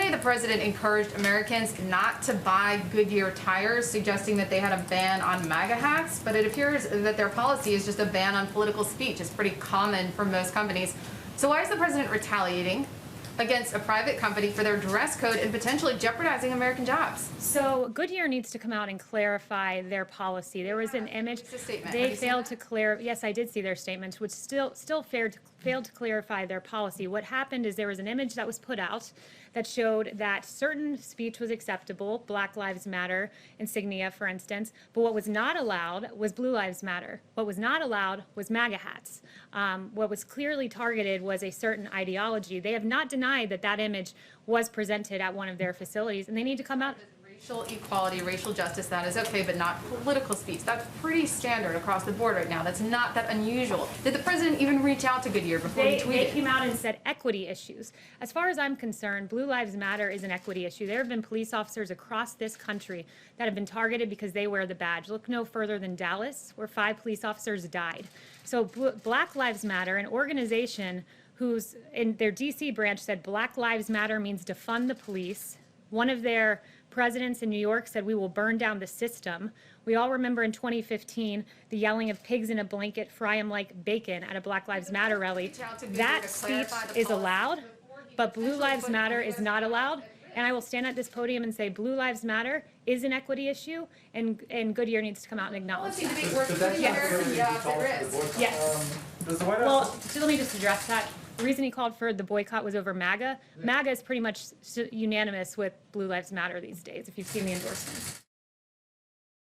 Yesterday, the president encouraged Americans not to buy Goodyear tires, suggesting that they had a ban on MAGA hats, but it appears that their policy is just a ban on political speech. It's pretty common for most companies. So why is the president retaliating against a private company for their dress code and potentially jeopardizing American jobs? So Goodyear needs to come out and clarify their policy. There was an image they failed to clear. Yes, I did see their statements, which still failed to clarify their policy. What happened is there was an image that was put out that showed that certain speech was acceptable, Black Lives Matter insignia, for instance, but what was not allowed was Blue Lives Matter. What was not allowed was MAGA hats. What was clearly targeted was a certain ideology. They have not denied that that image was presented at one of their facilities, and they need to come out. Racial equality, racial justice, that is okay, but not political speech. That's pretty standard across the board right now. That's not that unusual. Did the president even reach out to Goodyear before he tweeted? They came out and said equity issues. As far as I'm concerned, Blue Lives Matter is an equity issue. There have been police officers across this country that have been targeted because they wear the badge. Look no further than Dallas, where 5 police officers died. So Black Lives Matter, an organization whose in their DC branch said Black Lives Matter means defund the police. One of their presidents in New York said we will burn down the system. We all remember in 2015 the yelling of pigs in a blanket, fry 'em like bacon at a Black Lives Matter rally. That speech is allowed, but Blue Lives Matter is not allowed. And I will stand at this podium and say Blue Lives Matter is an equity issue, and Goodyear needs to come out and acknowledge that. Yes. Well, so let me just address that. The reason he called for the boycott was over MAGA. MAGA is pretty much unanimous with Blue Lives Matter these days, if you've seen the endorsements.